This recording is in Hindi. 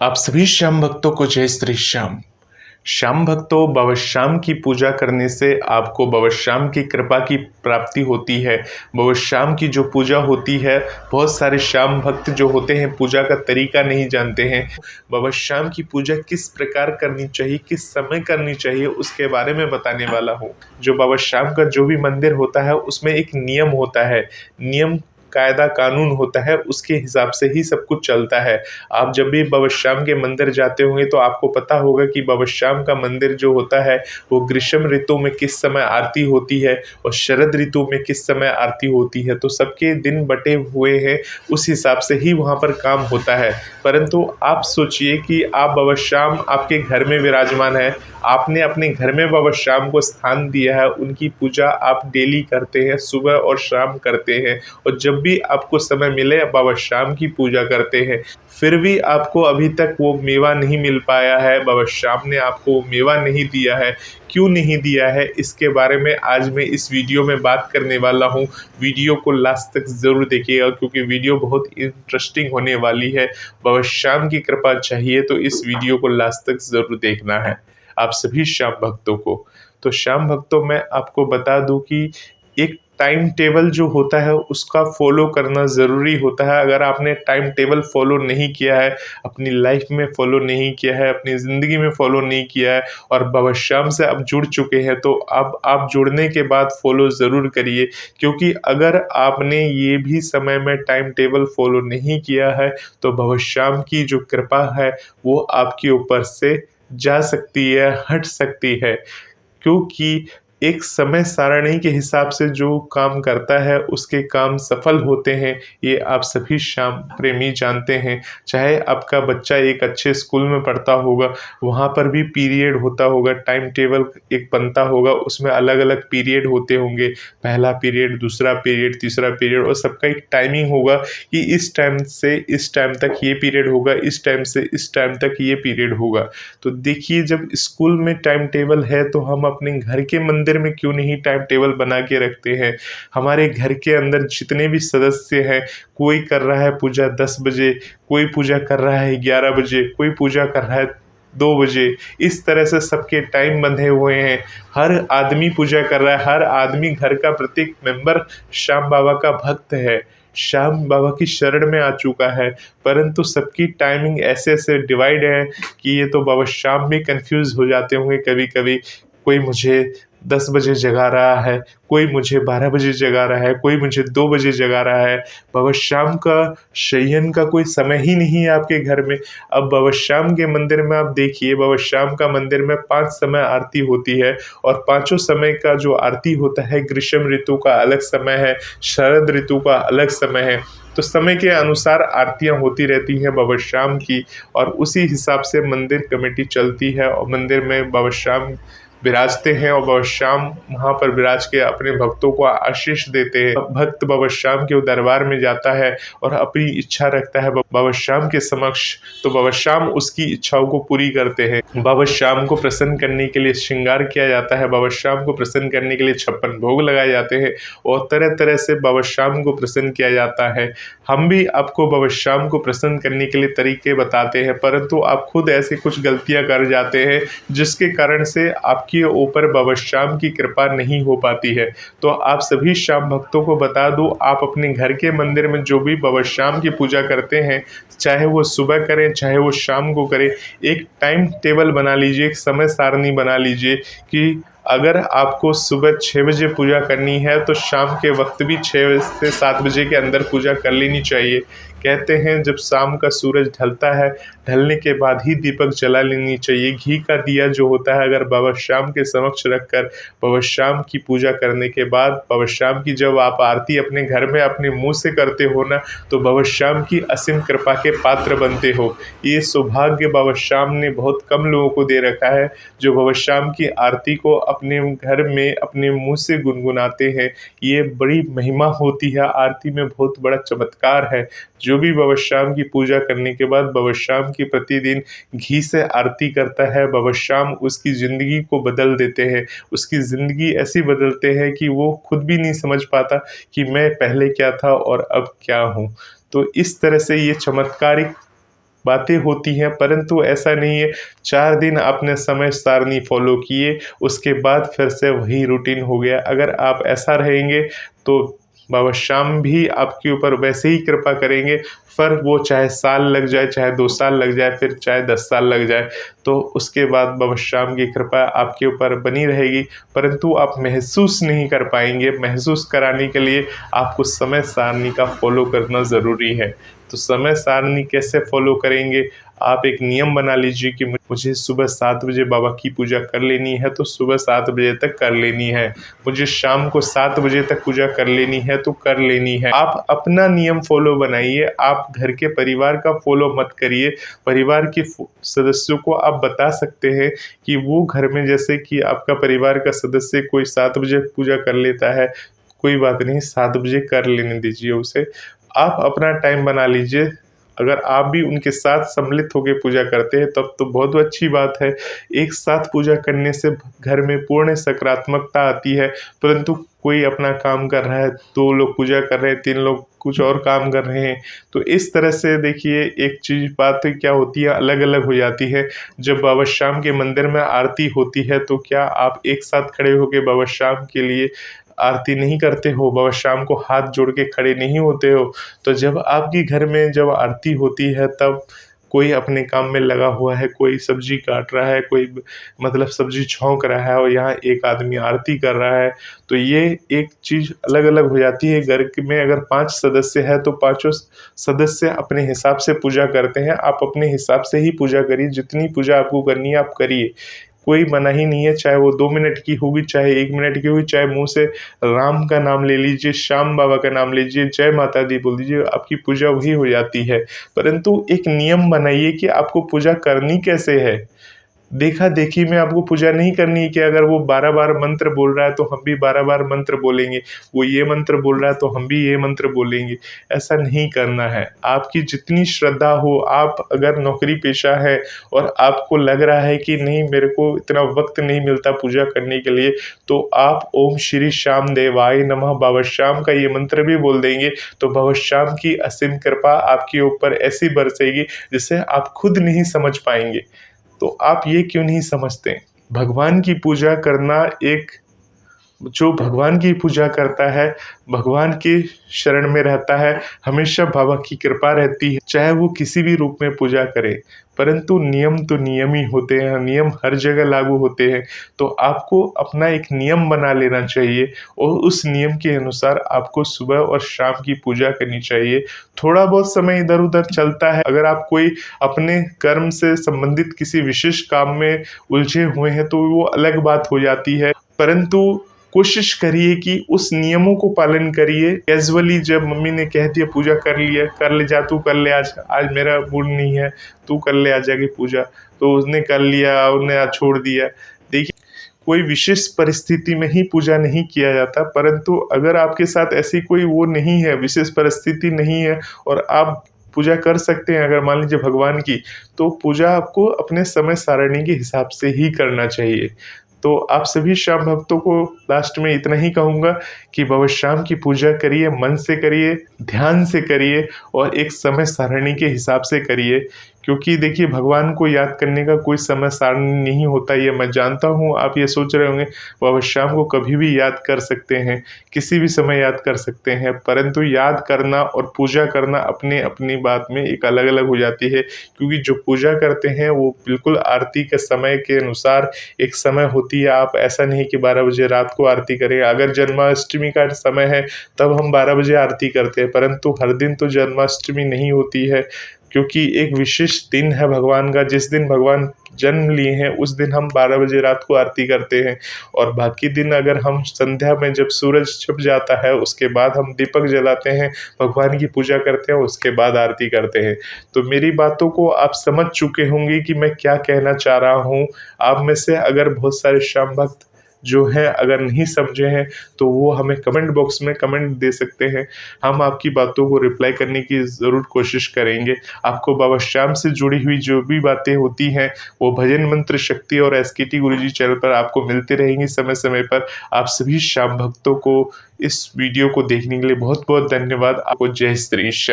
आप सभी श्याम भक्तों को जय श्री श्याम। श्याम भक्तों, बाबा श्याम की पूजा करने से आपको बाबा श्याम की कृपा की प्राप्ति होती है। बाबा श्याम की जो पूजा होती है, बहुत सारे श्याम भक्त जो होते हैं पूजा का तरीका नहीं जानते हैं। बाबा श्याम की पूजा किस प्रकार करनी चाहिए, किस समय करनी चाहिए, उसके बारे में बताने वाला हूँ। जो बाबा श्याम का जो भी मंदिर होता है उसमें एक नियम होता है, नियम कायदा कानून होता है, उसके हिसाब से ही सब कुछ चलता है। आप जब भी बाबा श्याम के मंदिर जाते होंगे तो आपको पता होगा कि बाबा श्याम का मंदिर जो होता है वो ग्रीष्म ऋतु में किस समय आरती होती है और शरद ऋतु में किस समय आरती होती है। तो सबके दिन बटे हुए हैं, उस हिसाब से ही वहाँ पर काम होता है। परंतु आप सोचिए कि आप बाबा श्याम आपके घर में विराजमान है, आपने अपने घर में बाबा श्याम को स्थान दिया है, उनकी पूजा आप डेली करते हैं, सुबह और शाम करते हैं, और जब भी आपको समय मिले बाबा श्याम की पूजा करते हैं। फिर भी आपको अभी तक वो मेवा नहीं मिल पाया है, बाबा श्याम ने आपको वो मेवा नहीं दिया है। क्यों नहीं दिया है, इसके बारे में आज मैं इस वीडियो में बात करने वाला हूँ। वीडियो को लास्ट तक ज़रूर देखिएगा क्योंकि वीडियो बहुत इंटरेस्टिंग होने वाली है। बाबा श्याम की कृपा चाहिए तो इस वीडियो को लास्ट तक ज़रूर देखना है आप सभी श्याम भक्तों को। तो श्याम भक्तों, मैं आपको बता दूं कि एक टाइम टेबल जो होता है उसका फॉलो करना ज़रूरी होता है। अगर आपने टाइम टेबल फॉलो नहीं किया है, अपनी लाइफ में फॉलो नहीं किया है, अपनी ज़िंदगी में फॉलो नहीं किया है और बाबा श्याम से आप जुड़ चुके हैं, तो अब आप जुड़ने के बाद फॉलो ज़रूर करिए। क्योंकि अगर आपने ये भी समय में टाइम टेबल फॉलो नहीं किया है तो बाबा श्याम की जो कृपा है वो आपके ऊपर से जा सकती है, हट सकती है। क्योंकि एक समय सारणी के हिसाब से जो काम करता है उसके काम सफल होते हैं, ये आप सभी श्याम प्रेमी जानते हैं। चाहे आपका बच्चा एक अच्छे स्कूल में पढ़ता होगा, वहाँ पर भी पीरियड होता होगा, टाइम टेबल एक बनता होगा, उसमें अलग अलग पीरियड होते होंगे, पहला पीरियड, दूसरा पीरियड, तीसरा पीरियड, और सबका एक टाइमिंग होगा कि इस टाइम से इस टाइम तक ये पीरियड होगा, इस टाइम से इस टाइम तक ये पीरियड होगा। तो देखिए, जब स्कूल में टाइम टेबल है तो हम अपने घर के मंदिर में क्यों नहीं टाइम टेबल बना के रखते हैं। हमारे घर के अंदर जितने भी सदस्य हैं, कोई कर रहा है पूजा 10 बजे, कोई पूजा कर रहा है 11 बजे, कोई पूजा कर रहा है 2 बजे, इस तरह से सबके टाइम बंधे हुए हैं। हर आदमी पूजा कर रहा है, हर आदमी, घर का प्रत्येक मेंबर श्याम बाबा का भक्त है, श्याम बाबा की शरण में आ चुका है। परंतु सबकी टाइमिंग ऐसे ऐसे डिवाइड है कि ये तो बाबा श्याम भी कंफ्यूज हो जाते होंगे कभी कभी। कोई मुझे 10 बजे जगा रहा है, कोई मुझे 12 बजे जगा रहा है, कोई मुझे 2 बजे जगा रहा है। बाबा श्याम का शयन का कोई समय ही नहीं है आपके घर में। अब बाबा श्याम के मंदिर में आप देखिए, बाबा श्याम का मंदिर में 5 समय आरती होती है और पांचों समय का जो आरती होता है, ग्रीष्म ऋतु का अलग समय है, शरद ऋतु का अलग समय है। तो समय के अनुसार आरतियां होती रहती हैं बाबा श्याम की, और उसी हिसाब से मंदिर कमेटी चलती है और मंदिर में बाबा श्याम विराजते हैं और बाबा श्याम वहाँ पर विराज के अपने भक्तों को आशीष देते हैं। भक्त बाबा श्याम के दरबार में जाता है और अपनी इच्छा रखता है बाबा श्याम के समक्ष, तो बाबा श्याम उसकी इच्छाओं को पूरी करते हैं। बाबा श्याम को प्रसन्न करने के लिए श्रृंगार किया जाता है, बाबा श्याम को प्रसन्न करने के लिए 56 भोग लगाए जाते हैं और तरह तरह से बाबा श्याम को प्रसन्न किया जाता है। हम भी आपको बाबा श्याम को प्रसन्न करने के लिए तरीके बताते हैं, परंतु आप खुद ऐसी कुछ गलतियां कर जाते हैं जिसके कारण से आपके ऊपर बाबा श्याम की कृपा नहीं हो पाती है। तो आप सभी श्याम भक्तों को बता दूं, आप अपने घर के मंदिर में जो भी बाबा श्याम की पूजा करते हैं, चाहे वो सुबह करें चाहे वो शाम को करें, एक टाइम टेबल बना लीजिए, एक समय सारणी बना लीजिए कि अगर आपको सुबह 6 बजे पूजा करनी है तो शाम के वक्त भी 6 से 7 बजे के अंदर पूजा कर लेनी चाहिए। कहते हैं जब शाम का सूरज ढलता है, ढलने के बाद ही दीपक जला लेनी चाहिए। घी का दिया जो होता है, अगर बाबा श्याम के समक्ष रखकर बाबा श्याम की पूजा करने के बाद बाबा श्याम की जब आप आरती अपने घर में अपने मुंह से करते हो ना, तो बाबा श्याम की असीम कृपा के पात्र बनते हो। ये सौभाग्य बाबा श्याम ने बहुत कम लोगों को दे रखा है जो बाबा श्याम की आरती को अपने घर में अपने मुंह से गुनगुनाते हैं। ये बड़ी महिमा होती है, आरती में बहुत बड़ा चमत्कार है। जो भी बाबा श्याम की पूजा करने के बाद बाबा श्याम की प्रतिदिन घी से आरती करता है, बाबा श्याम उसकी ज़िंदगी को बदल देते हैं। उसकी ज़िंदगी ऐसी बदलते हैं कि वो खुद भी नहीं समझ पाता कि मैं पहले क्या था और अब क्या हूँ। तो इस तरह से ये चमत्कारिक बातें होती हैं, परंतु ऐसा नहीं है। 4 दिन आपने समय सारणी फॉलो किए, उसके बाद फिर से वही रूटीन हो गया। अगर आप ऐसा रहेंगे तो बाबा श्याम भी आपके ऊपर वैसे ही कृपा करेंगे, पर वो चाहे साल लग जाए, चाहे 2 साल लग जाए, फिर चाहे 10 साल लग जाए, तो उसके बाद बाबा श्याम की कृपा आपके ऊपर बनी रहेगी। परंतु आप महसूस नहीं कर पाएंगे। महसूस कराने के लिए आपको समय सारणी का फॉलो करना ज़रूरी है। तो समय सारणी कैसे फॉलो करेंगे? आप एक नियम बना लीजिए कि मुझे सुबह 7 बजे बाबा की पूजा कर लेनी है, तो सुबह 7 बजे तक कर लेनी है। मुझे शाम को 7 बजे तक पूजा कर लेनी है, तो कर लेनी है। आप अपना नियम फॉलो बनाइए, आप घर के परिवार का फॉलो मत करिए। परिवार के सदस्यों को आप बता सकते हैं कि वो घर में, जैसे कि आपका परिवार का सदस्य कोई 7 बजे पूजा कर लेता है, कोई बात नहीं, 7 बजे कर लेने दीजिए उसे। आप अपना टाइम बना लीजिए। अगर आप भी उनके साथ सम्मिलित होकर पूजा करते हैं तब तो बहुत अच्छी बात है। एक साथ पूजा करने से घर में पूर्ण सकारात्मकता आती है। परंतु कोई अपना काम कर रहा है, 2 लोग पूजा कर रहे हैं, 3 लोग कुछ और काम कर रहे हैं, तो इस तरह से देखिए एक चीज़ बात क्या होती है, अलग अलग हो जाती है। जब बाबा श्याम के मंदिर में आरती होती है तो क्या आप एक साथ खड़े होकर बाबा श्याम के लिए आरती नहीं करते हो? बाबा श्याम को हाथ जोड़ के खड़े नहीं होते हो? तो जब आपके घर में जब आरती होती है, तब कोई अपने काम में लगा हुआ है, कोई सब्जी काट रहा है, कोई मतलब सब्जी छौंक रहा है, और यहाँ एक आदमी आरती कर रहा है, तो ये एक चीज़ अलग अलग हो जाती है। घर में अगर 5 सदस्य है तो 5 सदस्य अपने हिसाब से पूजा करते हैं। आप अपने हिसाब से ही पूजा करिए, जितनी पूजा आपको करनी है आप करिए। कोई मना ही नहीं है, चाहे वो 2 मिनट की होगी, चाहे 1 मिनट की होगी, चाहे मुंह से राम का नाम ले लीजिए, श्याम बाबा का नाम लीजिए, जय माता दी बोल दीजिए, आपकी पूजा वही हो जाती है। परंतु एक नियम बनाइए कि आपको पूजा करनी कैसे है। देखा देखी में आपको पूजा नहीं करनी है कि अगर वो 12 बार मंत्र बोल रहा है तो हम भी 12 बार मंत्र बोलेंगे, वो ये मंत्र बोल रहा है तो हम भी ये मंत्र बोलेंगे। ऐसा नहीं करना है। आपकी जितनी श्रद्धा हो, आप अगर नौकरी पेशा है और आपको लग रहा है कि नहीं मेरे को इतना वक्त नहीं मिलता पूजा करने के लिए, तो आप ओम श्री श्याम देवाय नमः बाबा श्याम का ये मंत्र भी बोल देंगे, तो बाबा श्याम की असीम कृपा आपके ऊपर ऐसी बरसेगी जिसे आप खुद नहीं समझ पाएंगे। तो आप ये क्यों नहीं समझते? भगवान की पूजा करना, एक जो भगवान की पूजा करता है, भगवान के शरण में रहता है, हमेशा बाबा की कृपा रहती है, चाहे वो किसी भी रूप में पूजा करे। परंतु नियम तो नियम ही होते हैं, नियम हर जगह लागू होते हैं। तो आपको अपना एक नियम बना लेना चाहिए और उस नियम के अनुसार आपको सुबह और शाम की पूजा करनी चाहिए। थोड़ा बहुत समय इधर उधर चलता है, अगर आप कोई अपने कर्म से संबंधित किसी विशेष काम में उलझे हुए हैं तो वो अलग बात हो जाती है। परंतु कोशिश करिए कि उस नियमों को पालन करिए। कैजुअली जब मम्मी ने कह दिया पूजा कर लिया, कर ले जा, तू कर ले, आज मेरा मूड नहीं है, तू कर ले आ जाके पूजा, तो उसने कर लिया, उसने आज छोड़ दिया। देखिए, कोई विशेष परिस्थिति में ही पूजा नहीं किया जाता। परंतु अगर आपके साथ ऐसी कोई वो नहीं है, विशेष परिस्थिति नहीं है और आप पूजा कर सकते हैं, अगर मान लीजिए भगवान की, तो पूजा आपको अपने समय सारणी के हिसाब से ही करना चाहिए। तो आप सभी श्याम भक्तों को लास्ट में इतना ही कहूँगा कि बाबा श्याम की पूजा करिए, मन से करिए, ध्यान से करिए और एक समय सारणी के हिसाब से करिए। क्योंकि देखिए, भगवान को याद करने का कोई समय सारणी नहीं होता। ये मैं जानता हूँ, आप ये सोच रहे होंगे बाबा श्याम को कभी भी याद कर सकते हैं, किसी भी समय याद कर सकते हैं, परंतु याद करना और पूजा करना अपने अपनी बात में एक अलग अलग हो जाती है। क्योंकि जो पूजा करते हैं वो बिल्कुल आरती के समय के अनुसार एक समय होती है। आप ऐसा नहीं कि 12 बजे रात को आरती करें। अगर जन्माष्टमी का समय है तब हम 12 बजे आरती करते हैं, परंतु हर दिन तो जन्माष्टमी नहीं होती है, क्योंकि एक विशेष दिन है भगवान का, जिस दिन भगवान जन्म लिए हैं उस दिन हम 12 बजे रात को आरती करते हैं। और बाकी दिन अगर हम संध्या में जब सूरज छिप जाता है उसके बाद हम दीपक जलाते हैं, भगवान की पूजा करते हैं, उसके बाद आरती करते हैं। तो मेरी बातों को आप समझ चुके होंगे कि मैं क्या कहना चाह रहा हूँ। आप में से अगर बहुत सारे श्याम भक्त जो है अगर नहीं समझे हैं तो वो हमें कमेंट बॉक्स में कमेंट दे सकते हैं। हम आपकी बातों को रिप्लाई करने की ज़रूर कोशिश करेंगे। आपको बाबा श्याम से जुड़ी हुई जो भी बातें होती हैं वो भजन मंत्र शक्ति और SKT गुरुजी चैनल पर आपको मिलती रहेंगी समय समय पर। आप सभी श्याम भक्तों को इस वीडियो को देखने के लिए बहुत बहुत धन्यवाद। आपको जय श्री श्याम।